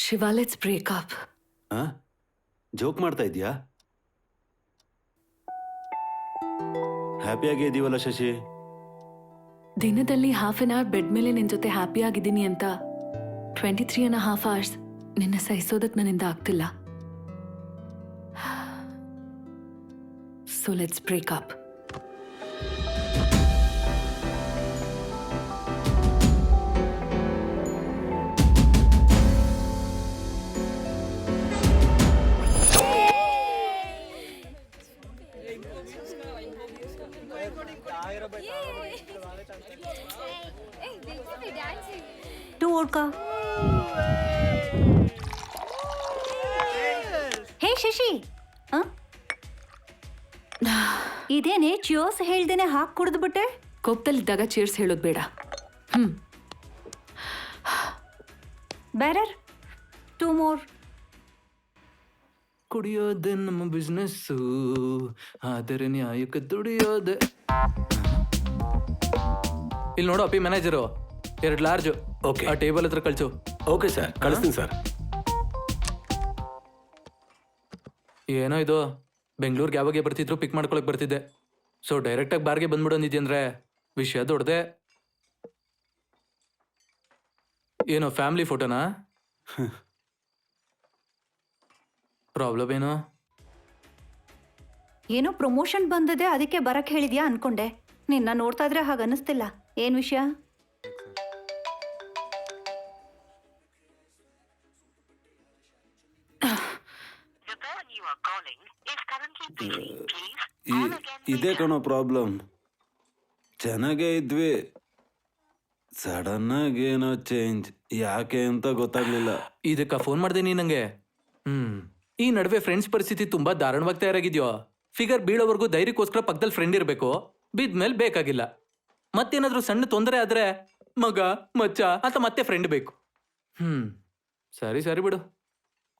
Shiva, let's break up. Joke ಮಾಡ್ತಾ ಇದೀಯಾ? ಹ್ಯಾಪಿಯಾಗಿ ಇದೀವಲ್ಲ ಶಶಿ. ದಿನದಲ್ಲಿ ಹಾಫ್ ಅನ್ ಅವರ್ ಬೆಡ್ ಮೇಲೆ ನಿನ್ ಜೊತೆ ಹ್ಯಾಪಿ ಆಗಿದ್ದೀನಿ ಅಂತ 23.5 hours ನಿನ್ನ ಸಹಿಸೋದಕ್ಕೆ ನನ್ನಿಂದ ಆಗ್ತಿಲ್ಲ. So let's break up. Two vodka. Hey Shashi, ಇದೇನೆ ಚಿಯೋಸ್ ಹೇಳ್ದೇನೆ ಹಾಕಿ ಕುಡಿದ್ಬಿಟ್ಟೆ. ಕೋಪದಲ್ಲಿದ್ದಾಗ ಚೀರ್ಸ್ ಹೇಳೋದು ಬೇಡ. Bearer 2 more. ಕುಡಿಯೋದೆ ನಮ್ಮ ಬಿಸ್ನೆಸ್ಸು, ಆದರೆ ನ್ಯಾಯಕ್ಕೆ ದುಡಿಯೋದೆ. ಇಲ್ಲಿ ನೋಡು ಅಪ್ಪಿ, ಮ್ಯಾನೇಜರು 2 ಲಾರ್ಜು. ಓಕೆ, ಆ ಟೇಬಲ್ ಹತ್ರ ಕಳ್ಸು. ಓಕೆ ಸರ್, ಕಳಿಸ್ತೀನಿ ಸರ್. ಏನೋ ಇದು, ಬೆಂಗಳೂರಿಗೆ ಯಾವಾಗ ಬರ್ತಿದ್ರು ಪಿಕ್ ಮಾಡ್ಕೊಳಕ್ ಬರ್ತಿದ್ದೆ. ಸೊ ಡೈರೆಕ್ಟಾಗಿ ಬಾರ್ಗೆ ಬಂದ್ಬಿಡೋಂದಿದ್ಯಂದ್ರೆ ವಿಷಯ ದೊಡ್ಡದೆ. ಏನೋ ಫ್ಯಾಮಿಲಿ ಫೋಟೋನಾ? ಪ್ರಾಬ್ಲಮ್ ಏನೋ? ಏನೋ ಪ್ರಮೋಷನ್ ಬಂದಿದೆ, ಅದಕ್ಕೆ ಬರಕ್ ಹೇಳಿದ್ಯಾ ಅನ್ಕೊಂಡೆ. ನಿನ್ನ ನೋಡ್ತಾ ಇದ್ರೆ ಹಾಗೆ ಅನಿಸ್ತಿಲ್ಲ. ಏನ್ ವಿಷಯ? ಇದೇ ಕಣೋ ಪ್ರಾಬ್ಲಮ್. ಚೆನ್ನಾಗೇ ಇದ್ವಿ, ಸಡನ್ ಆಗಿ ಏನೋ ಚೇಂಜ್. ಯಾಕೆ ಅಂತ ಗೊತ್ತಾಗ್ಲಿಲ್ಲ. ಇದಕ್ಕ ಫೋನ್ ಮಾಡ್ದೆ ನೀ ನಂಗೆ. ಈ ನಡುವೆ ಫ್ರೆಂಡ್ಸ್ ಪರಿಸ್ಥಿತಿ ತುಂಬಾ ದಾರುಣವಾಗಿ ತಯಾರಾಗಿದ್ಯೋ. ಫಿಗರ್ ಬೀಳೋವರೆಗೂ ಧೈರ್ಯಕ್ಕೋಸ್ಕರ ಪಕ್ಕದಲ್ಲಿ ಫ್ರೆಂಡ್ ಇರಬೇಕು, ಬಿದ್ಮೇಲೆ ಬೇಕಾಗಿಲ್ಲ. ಮತ್ತೇನಾದ್ರೂ ಸಣ್ಣ ತೊಂದರೆ ಆದ್ರೆ ಮಗ ಮಚ್ಚ ಅಂತ ಮತ್ತೆ ಫ್ರೆಂಡ್ ಬೇಕು. ಸರಿ ಸರಿ ಬಿಡು.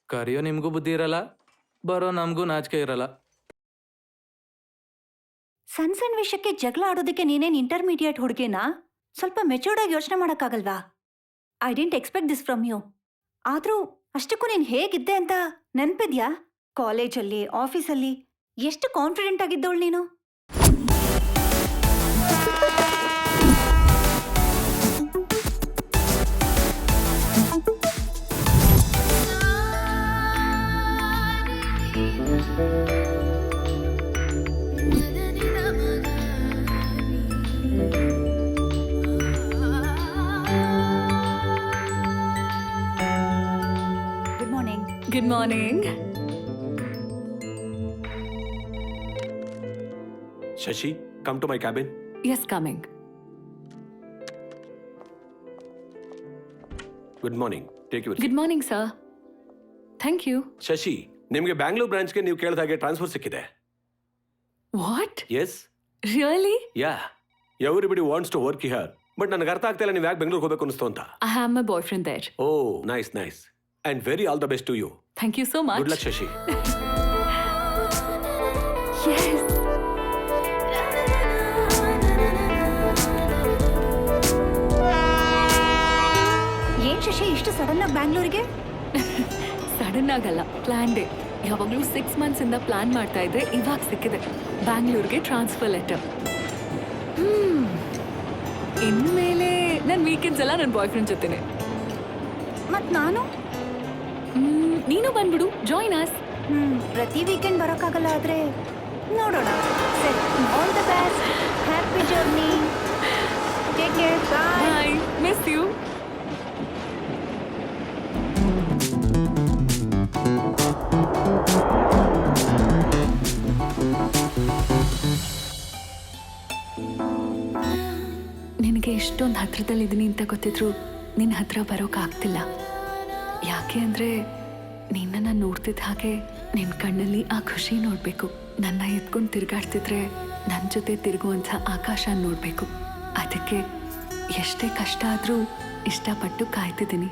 ಕರೆಯೋ ನಿಮ್ಗೂ ಬುದ್ಧಿ ಇರಲ್ಲ, ಬರೋ ನಮಗೂ ನಾಚಿಕೆ ಇರಲ್ಲ. ಸಣ್ಣ ವಿಷಯಕ್ಕೆ ಜಗಳ ಆಡೋದಕ್ಕೆ ನೀನೇನ್ ಇಂಟರ್ಮೀಡಿಯೇಟ್ ಹುಡುಗಿನಾ? ಸ್ವಲ್ಪ ಮೆಚೂರ್ಡ್ ಆಗಿ ಯೋಚನೆ ಮಾಡೋಕ್ಕಾಗಲ್ವಾ? I didn't expect this from you. ಆದ್ರೂ ಅಷ್ಟಕ್ಕೂ ನೀನ್ ಹೇಗಿದ್ದೆ ಅಂತ ನೆನ್ಪಿದ್ಯಾ? ಕಾಲೇಜಲ್ಲಿ, ಆಫೀಸಲ್ಲಿ ಎಷ್ಟು ಕಾನ್ಫಿಡೆಂಟ್ ಆಗಿದ್ದವಳು ನೀನು. Good morning. Shashi, come to my cabin. Yes, coming. Good morning. Take your seat. Good morning, sir. Thank you. Shashi, ನಿಮಗೆ ಬ್ಯಾಂಗ್ಳೂರ್ ಬ್ರಾಂಚ್ಗೆ ನೀವು ಕೇಳಿದ ಹಾಗೆ ಟ್ರಾನ್ಸ್ಫರ್ ಸಿಕ್ಕಿದೆ. What? Yes. Really? Yeah. Everybody wants to work here. But ನನಗೆ ಅರ್ಥ ಆಗ್ತಾ ಇಲ್ಲ ನೀವು ಯಾಕೆ ಬೆಂಗಳೂರಿಗೆ ಹೋಗಬೇಕು ಅನಿಸ್ತು ಅಂತ. I have my boyfriend there. Oh, nice, nice. And very all the best to you. Thank you so much. Good luck, Shashi. Yes. ಏನ್ ಶಶಿ ಇಷ್ಟು ಸಡನ್ ಆಗಿ ಬ್ಯಾಂಗ್ಳೂರಿಗೆ? ಸಡನ್ ಆಗಲ್ಲ, ಪ್ಲಾನ್ಡ್. ಯಾವಾಗಲೂ 6 months ಇಂದ ಪ್ಲಾನ್ ಮಾಡ್ತಾ ಇದ್ರೆ ಇವಾಗ ಸಿಕ್ಕಿದೆ. ಬ್ಯಾಂಗ್ಳೂರ್ಗೆ ಟ್ರಾನ್ಸ್ಫರ್ ಲೆಟರ್. ಇನ್ಮೇಲೆ ನನ್ನ ವೀಕೆಂಡ್ಸ್ ಎಲ್ಲ ನನ್ನ ಬಾಯ್ ಫ್ರೆಂಡ್ ಜೊತೆನೆ. ಮತ್ ನಾನು? ನೀನು ಬಂದ್ಬಿಡು, ಜಾಯಿನ್ ಅಸ್. ಪ್ರತಿ ವೀಕೆಂಡ್ ಬರೋಕ್ಕಾಗಲ್ಲ, ಆದ್ರೆ ನೋಡೋಣ. ಸರಿ, all the best, happy journey, take care, bye. Miss you. ನಿನಗೆ ಇಷ್ಟೊಂದು ಹತ್ರದಲ್ಲಿದ್ದೀನಿ ಅಂತ ಗೊತ್ತಿದ್ರು ನಿನ್ನ ಹತ್ರ ಬರೋಕ್ಕಾಗ್ತಿಲ್ಲ. ಯಾಕೆ ಅಂದರೆ ನಿನ್ನನ್ನು ನೋಡ್ತಿದ್ದ ಹಾಗೆ ನಿನ್ನ ಕಣ್ಣಲ್ಲಿ ಆ ಖುಷಿ ನೋಡಬೇಕು. ನನ್ನ ಎತ್ಕೊಂಡು ತಿರುಗಾಡ್ತಿದ್ರೆ ನನ್ನ ಜೊತೆ ತಿರುಗುವಂಥ ಆಕಾಶ ನೋಡಬೇಕು. ಅದಕ್ಕೆ ಎಷ್ಟೇ ಕಷ್ಟ ಆದರೂ ಇಷ್ಟಪಟ್ಟು ಕಾಯ್ತಿದ್ದೀನಿ.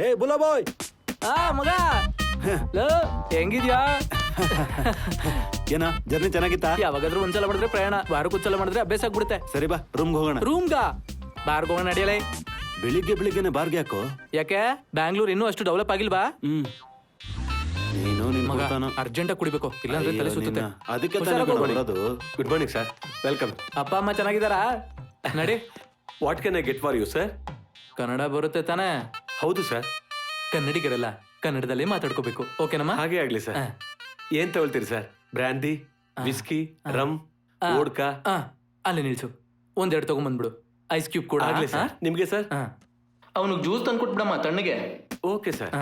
ಏ ಬುಲಾ ಬಾಯ್, ಮಗ ಲೋ, ಹೆಂಗಿದ್ಯಾ? ಏನ ಜರ್ನಿ ಚೆನ್ನಾಗಿತ್ತಾ? ಯಾವಾಗಾದ್ರೂ ಒಂದ್ಸಲ ಮಾಡಿದ್ರೆ ಪ್ರಯಾಣ, ವಾರಕ್ಕೊಂದ್ಸಲ ಮಾಡಿದ್ರೆ ಅಭ್ಯಾಸ ಆಗ್ಬಿಡುತ್ತೆ. ಸರಿ ಬಾ ರೂಮ್ಗೆ ಹೋಗೋಣ. ರೂಮ್ಗ ಬಾರ್ಗ್ ಹೋಗೋಣ ನಡಿಯಲೇ. ಬೆಳಿಗ್ಗೆನೆ ಬಾರ್ಗೆ ಹಾಕೋ. ಯಾಕೆ ಬ್ಯಾಂಗ್ಳೂರ್ ಇನ್ನೂ ಅಷ್ಟು ಡೆವಲಪ್ ಆಗಿಲ್ವಾ? ನೀನು ನಿನ್ ಮಗ ಮಗನ ಅರ್ಜೆಂಟಾಗಿ ಕುಡಿಬೇಕು, ಇಲ್ಲಾಂದ್ರೆ ತಲೆ ಸುತ್ತುತ್ತೆ. ಅದಕ್ಕೆ ಹುಷಾರಾಗಿ ತಾನೇ ಹೋಗ್ಬೇಡಿ. ಬರೋದು. Good morning sir, welcome. ಅಪ್ಪ ಅಮ್ಮ ಚೆನ್ನಾಗಿದ್ದಾರಾ? ನಡಿ. What can I get for you sir? Kannada ಬರುತ್ತೆ ತಾನೇ? ಹೌದು ಸರ್. ಕನ್ನಡಿಗರಲ್ಲ, ಕನ್ನಡದಲ್ಲೇ ಮಾತಾಡ್ಕೋಬೇಕು. ಓಕೆನಮ್ಮ? ಹಾಗೆ ಆಗ್ಲಿ ಸರ್. ಹಾ. ಏನ್ ತಗೊಳ್ತೀರಿ sir? Brandy, whisky, rum, vodka? ಅಲ್ಲೇ ನಿಲ್ಸು, ಒಂದೆರಡು ತಗೊಂಬಂದ್ಬಿಡು. ಐಸ್ ಕ್ಯೂಬ್ ಕೂಡ ಆಗ್ಲಿ ಸರ್. ನಿಮ್ಗೆ ಸರ್? ಅವನಿಗೆ ಜ್ಯೂಸ್ ತಂದ್ಕೊಟ್ಬಿಡಮ್ಮ ತಣ್ಣಗೆ. Okay sir.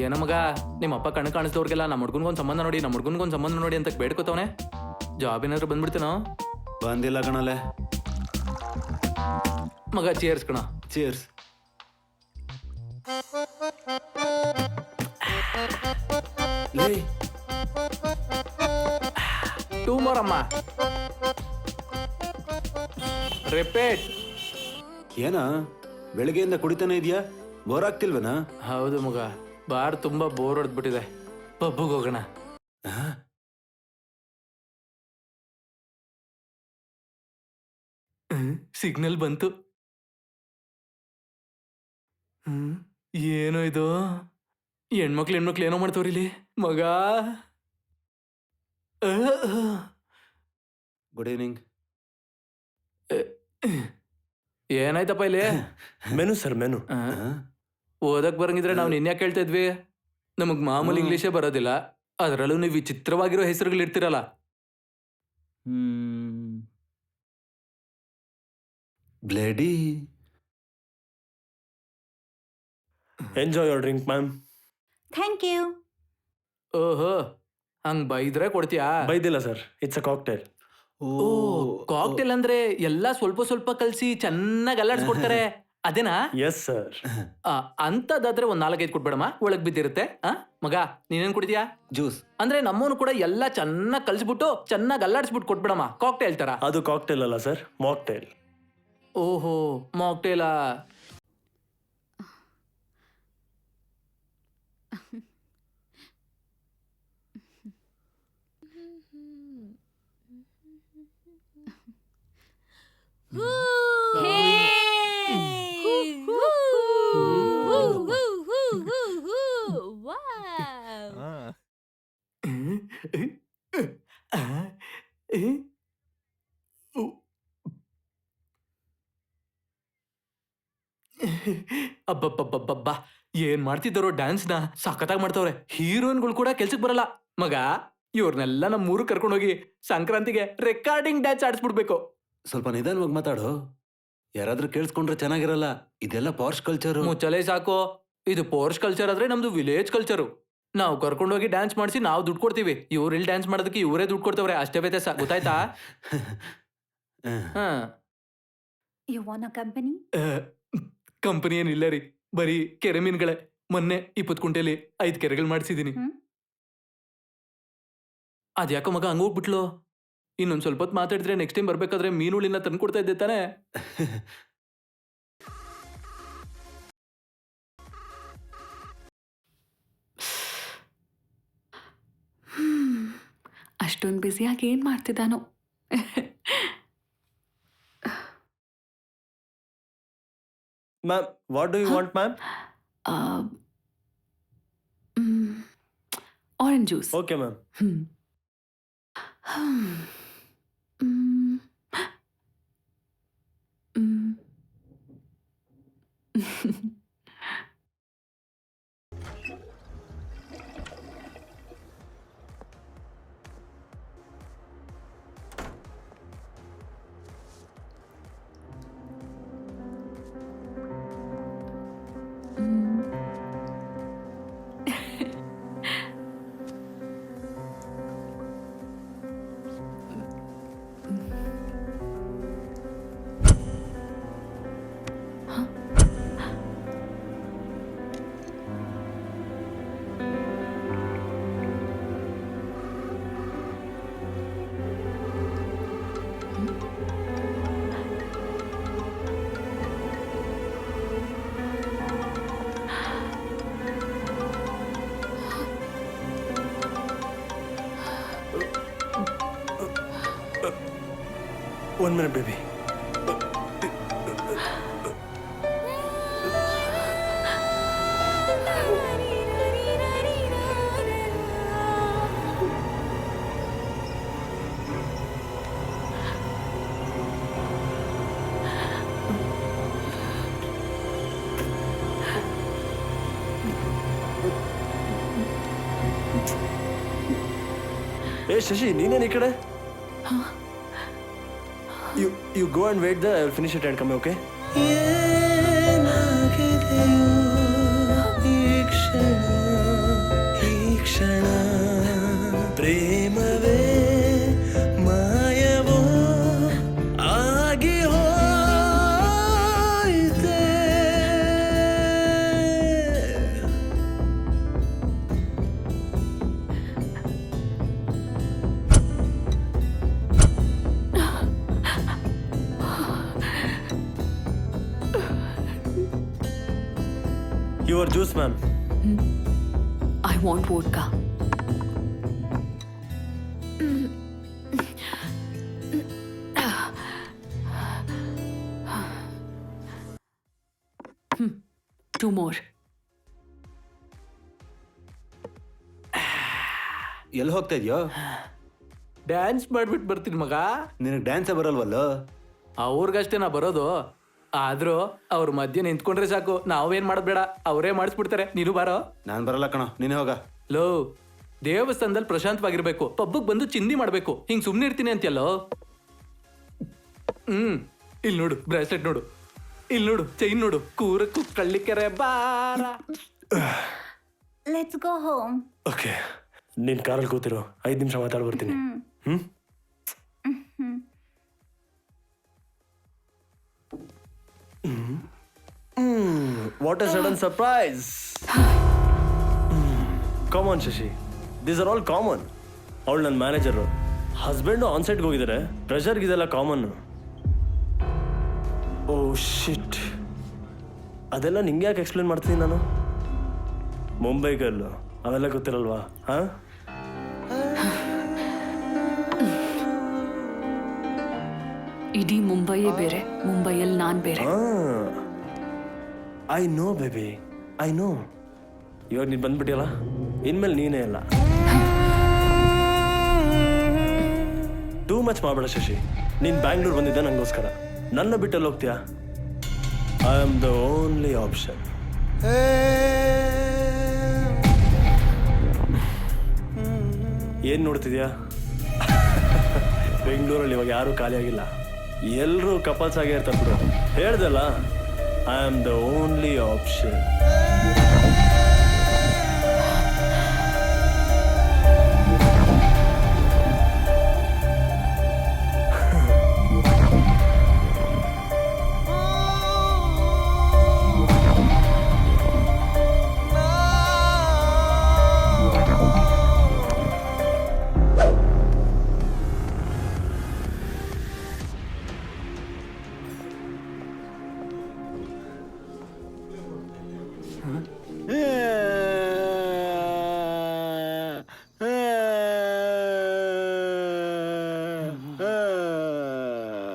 ಏನ ಮಗ, ನಿಮ್ಮ ಅಪ್ಪ ಕಣ್ಣು ಕಾಣಿಸ್ದವ್ರಿಗೆಲ್ಲ ನಮ್ಮ ಹುಡ್ಗನ್ಗೊಂದು ಸಂಬಂಧ ನೋಡಿ, ನಮ್ಮ ಹುಡ್ಗನ್ಗೊಂದು ಸಂಬಂಧ ನೋಡಿ ಅಂತ ಬೇಡ್ಕೋತವನೆ. ಜಾಬ್ ಏನಾದ್ರು ಬಂದ್ಬಿಡ್ತೀನೋ? ಬಂದಿಲ್ಲ ಕಣಲೆ. ಮಗ ಚೇರ್ಸ್ ಕಣ. ಚೇರ್ಸ್. ಟೂ ಮೋರ್ ಅಮ್ಮ. ರಿಪೀಟ್. ಏನ ಬೆಳಗ್ಗೆಯಿಂದ ಕುಡಿತಾನೆ ಇದೆಯಾ? ಬೋರ್ ಆಗ್ತಿಲ್ವೇನಾ? ಹೌದು ಮಗ, ಬಾರ್ ತುಂಬಾ ಬೋರ್ ಹೊಡೆದ್ಬಿಟ್ಟಿದೆ. ಪಬ್ಬಿಗೆ ಹೋಗೋಣ. ಸಿಗ್ನಲ್ ಬಂತು. ಏನೋ ಇದು, ಹೆಣ್ಮಕ್ಳು ಏನೋ ಮಾಡ್ತವ್ರಿ ಇಲ್ಲಿ. ಮಗ ಗುಡ್ ಈವ್ನಿಂಗ್. ಏನಾಯ್ತಪ್ಪ ಇಲ್ಲಿ? Menu sir, menu. ಓದಕ್ ಬರಂಗಿದ್ರೆ ನಾವು ನಿನ್ಯಾಕೆ ಕೇಳ್ತಾ ಇದ್ವಿ? ನಮಗ್ ಮಾಮೂಲಿ ಇಂಗ್ಲೀಷೇ ಬರೋದಿಲ್ಲ, ಅದರಲ್ಲೂ ನೀವು ವಿಚಿತ್ರವಾಗಿರೋ ಹೆಸರುಗಳು ಇರ್ತಿರಲ್ಲ. ಬ್ಲೇಡಿ. Enjoy your drink ma'am. Thank you. ಓಹೋ, ಹಂಗ್ ಬೈದ್ರೆ ಕೊಡ್ತೀಯಾ? ಬೈದಿಲ್ಲ ಸರ್, ಇಟ್ಸ್ ಅ ಕಾಕ್ಟೇಲ್. ಓ, ಕಾಕ್ಟೇಲ್ ಅಂದ್ರೆ ಎಲ್ಲಾ ಸ್ವಲ್ಪ ಸ್ವಲ್ಪ ಕಲ್ಸಿ ಚೆನ್ನಾಗಿ ಅಲ್ಲಾಡ್ಸ್ಕೊಡ್ತಾರೆ, ಅದೇನಾ? Yes sir. ಅಂತದಾದ್ರೆ ಒಂದ್ 4-5 ಕೊಟ್ಬೇಡಮ್ಮ, ಒಳಗ್ ಬಿದ್ದಿರುತ್ತೆ. ಮಗ ನೀನೇನ್ ಕುಡಿದ್ಯಾ? ಜ್ಯೂಸ್. ಅಂದ್ರೆ ನಮ್ಮವನು ಕೂಡ ಎಲ್ಲಾ ಚೆನ್ನಾಗಿ ಕಲ್ಸ್ಬಿಟ್ಟು ಚೆನ್ನಾಗಿ ಅಲ್ಲಾಡ್ಸ್ಬಿಟ್ಟು ಕೊಟ್ಬಿಡಮ್ಮ, ಕಾಕ್ಟೇಲ್ ತರ. ಅದು ಕಾಕ್ಟೇಲ್ ಅಲ್ಲ ಸರ್, ಮಾಕ್ಟೇಲ್. ಓಹೋ, ಮಾಕ್ಟೇಲಾ? ಅಬ್ಬಬ್ಬಬ್ಬಬ್ಬಾ, ಏನ್ ಮಾಡ್ತಿದ್ದಾರೋ ಡ್ಯಾನ್ಸ್ನ, ಸಖತ್ತಾಗಿ ಮಾಡ್ತವ್ರೆ. ಹೀರೋಯಿನ್ಗಳು ಕೂಡ ಕೆಲ್ಸಕ್ಕೆ ಬರಲ್ಲ. ಮಗ, ಇವ್ರನ್ನೆಲ್ಲ ನಮ್ಮ ಮೂರು ಕರ್ಕೊಂಡೋಗಿ ಸಂಕ್ರಾಂತಿಗೆ ರೆಕಾರ್ಡಿಂಗ್ ಡ್ಯಾನ್ಸ್ ಆಡಿಸ್ಬಿಡ್ಬೇಕು. ಸ್ವಲ್ಪ ನಿಧಾನವಾಗಿ ಮಾತಾಡು, ಯಾರಾದ್ರೂ ಕೇಳಿಸ್ಕೊಂಡ್ರೆ ಚೆನ್ನಾಗಿರಲ್ಲ. ಇದೆಲ್ಲ ಪಾರ್ಶ್ ಕಲ್ಚರ್. ಮುಚ್ಚಲೇ ಸಾಕು. ಇದು ಪೋರ್ಷ್ ಕಲ್ಚರ್ ಆದ್ರೆ ನಮ್ದು ವಿಲೇಜ್ ಕಲ್ಚರು. ನಾವು ಕರ್ಕೊಂಡೋಗಿ ಡ್ಯಾನ್ಸ್ ಮಾಡಿಸಿ ನಾವು ದುಡ್ಡು ಕೊಡ್ತೀವಿ, ಇವ್ರು ಇಲ್ಲಿ ಡ್ಯಾನ್ಸ್ ಮಾಡೋದಕ್ಕೆ ಇವರೇ ದುಡ್ಡು ಕೊಡ್ತವ್ರೆ, ಅಷ್ಟೇ ವ್ಯತ್ಯಾಸ. ಗೊತ್ತಾಯ್ತಾ? You want a company? Company ಏನಿಲ್ಲ ರೀ, ಬರೀ ಕೆರೆ ಮೀನ್ಗಳೇ. ಮೊನ್ನೆ 20 ಕುಂಟೆಲಿ 5 ಕೆರೆಗಳು ಮಾಡಿಸಿದೀನಿ. ಅದ್ಯಾಕೋ ಮಗ ಹಂಗೋಗ್ಬಿಟ್ಲು? ಇನ್ನೊಂದ್ ಸ್ವಲ್ಪ ಹೊತ್ತು ಮಾತಾಡಿದ್ರೆ ನೆಕ್ಸ್ಟ್ ಟೈಮ್ ಬರ್ಬೇಕಾದ್ರೆ ಮೀನುಳಿನ ತಂದು ಕೊಡ್ತಾ ಇದ್ದೆ ತಾನೆ? ಅಷ್ಟೊಂದು ಬ್ಯುಸಿಯಾಗಿ ಏನ್ ಮಾಡ್ತಿದ್ದಾನೋ. Ma'am, what do you want ma'am? Orange juice. Okay ma'am. 1 minute, baby. Hey, Shashi, ನೀನೇನು ಈ ಕಡೆ? You go and wait there. I will finish it and come, okay? ಪ್ರೇಮವೇ ಮಾಯವೋ ಆಗಿ ಹೋಯಿತೆ. Your juice, ma'am. I want vodka. Two more. ಎಲ್ಲಿ ಹೋಗ್ತಾ ಇದೆಯೋ? Dance ಮಾಡ್ಬಿಟ್ಟು ಬರ್ತೀನಿ ಮಗ. ನಿನಗೆ ಡ್ಯಾನ್ಸೇ ಬರಲ್ವಲ್ಲೋ? ಅವ್ರಿಗಷ್ಟೇ ನಾ ಬರೋದು. ಆದ್ರೂ ಅವ್ರ ಮಧ್ಯೆ ನಿಂತ್ಕೊಂಡ್ರೆ ಸಾಕು, ನಾವೇನ್ ಮಾಡೋದ್ ಬೇಡ, ಅವರೇ ಮಾಡಿಸ್ಬಿಡ್ತಾರೆ. ನೀನು ಬಾರೋ. ನಾನು ಬರಲ್ಲ ಕಣೋ, ನೀನೇ ಹೋಗ. ಲೋ, ದೇವಸ್ಥಾನದಲ್ಲಿ ಪ್ರಶಾಂತವಾಗಿರ್ಬೇಕು, ಪಬ್ಬಕ್ ಬಂದು ಚಿಂದಿ ಮಾಡ್ಬೇಕು. ಹಿಂಗ್ ಸುಮ್ನೆ ಇರ್ತೀನಿ ಅಂತ್ಯಲ್ಲೋ. ಇಲ್ಲಿ ನೋಡು ಬ್ರಾಸ್ಲೆಟ್ ನೋಡು, ಇಲ್ಲಿ ನೋಡು ಚೈನ್ ನೋಡು, ಕೂರಕ್ಕೂ ಕಳ್ಳಿಕೆರೆ ಬಾರ. Let's go home. ಓಕೆ, ನೀನು ಕಾರಲ್ಲಿ ಕೂತಿರೋ, 5 ನಿಮಿಷ ಮಾತಾಡಿ ಬರ್ತೀನಿ. What a sudden surprise! Come on, Shashi. These are all common. ಅವಳು ನನ್ನ ಮ್ಯಾನೇಜರು, ಹಸ್ಬೆಂಡು ಆನ್ಸೈಟ್ಗೆ ಹೋಗಿದ್ದಾರೆ. ಪ್ರೆಷರ್ಗೆ ಇದೆಲ್ಲ ಕಾಮನ್. ಓ ಶಿಟ್, ಅದೆಲ್ಲ ನಿಂಗೆ ಯಾಕೆ ಎಕ್ಸ್ಪ್ಲೇನ್ ಮಾಡ್ತೀನಿ ನಾನು? ಮುಂಬೈಗಲ್ಲು ಅವೆಲ್ಲ ಗೊತ್ತಿರಲ್ವಾ? ಹಾಂ, ಇಡೀ ಮುಂಬೈಯೇ ಬೇರೆ, ಮುಂಬೈಯಲ್ಲಿ ನಾನ್ ಬೇರೆ. I know baby, I know. ಇವಾಗ ನೀನು ಬಂದ್ಬಿಟ್ಟಿಯಲ್ಲ, ಇನ್ಮೇಲೆ ನೀನೇ ಅಲ್ಲ. ಟೂ ಮಚ್ ಮಾಡಬೇಡ ಶಶಿ. ನೀನು ಬ್ಯಾಂಗ್ಳೂರ್ ಬಂದಿದ್ದೆ ನನಗೋಸ್ಕರ. ನನ್ನ ಬಿಟ್ಟಲ್ಲಿ ಹೋಗ್ತೀಯಾ? I am the only option. ಏನು ನೋಡ್ತಿದ್ಯಾ? ಬೆಂಗಳೂರಲ್ಲಿ ಇವಾಗ ಯಾರೂ ಖಾಲಿ ಆಗಿಲ್ಲ, ಎಲ್ಲರೂ ಕಪಲ್ಸ್ ಆಗೇ ಇರ್ತಾರೆ ಬಿಡು. ಹೇಳ್ದಲ್ಲ, I am the only option.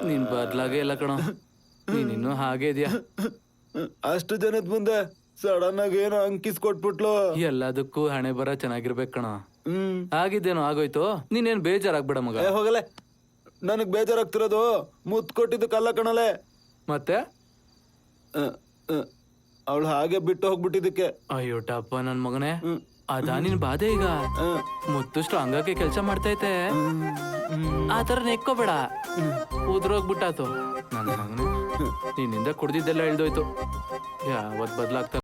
ನೀನ್ ಬದ್ಲಾಗೆ ಇಲ್ಲ ಕಣೋ, ನೀನಿನ್ನೂ ಹಾಗೆ ಇದೆಯಾ. ಅಷ್ಟು ಜನದ ಮುಂದೆ ಸಡನ್ ಆಗಿ ಏನೋ ಅಂಕಿಸ್ ಕೊಟ್ಬಿಟ್ಲು. ಎಲ್ಲದಕ್ಕೂ ಹಣೆ ಬರ ಚೆನ್ನಾಗಿರ್ಬೇಕು ಕಣ. ಆಗಿದ್ದೇನೋ ಆಗೋಯ್ತು, ನೀನೇನ್ ಬೇಜಾರಾಗ್ಬೇಡ ಮಗ. ಹೋಗಲೆ, ನನಗ್ ಬೇಜಾರಾಗ್ತಿರೋದು ಮುತ್ ಕೊಟ್ಟಿದ್ದು ಕಲ್ಲ ಕಣಲೆ. ಮತ್ತೆ ಅವಳು ಹಾಗೆ ಬಿಟ್ಟು ಹೋಗ್ಬಿಟ್ಟಿದ್ದಕ್ಕೆ. ಅಯ್ಯೋ ಟಪ್ಪ ನನ್ ಮಗನೇ, ಅದಾ ನಿನ್ ಬಾಧೆ ಈಗ. ಮುತ್ತು ಸ್ಟ್ರಾಂಗ್ ಆಗಿ ಕೆಲಸ ಮಾಡ್ತೈತೆ, ಆತರ ನೆಕ್ಕೋಬೇಡ, ಉದ್ರೋಗ್ಬಿಟ್ಟಾತು. ನನ್ನ ಮಗನೇ, ನಿನ್ನಿಂದ ಕುಡ್ದಿದ್ದೆಲ್ಲ ಇಳ್ದೋಯ್ತು. ಯಾವತ್ ಬದ್ಲಾಗ್ತಾ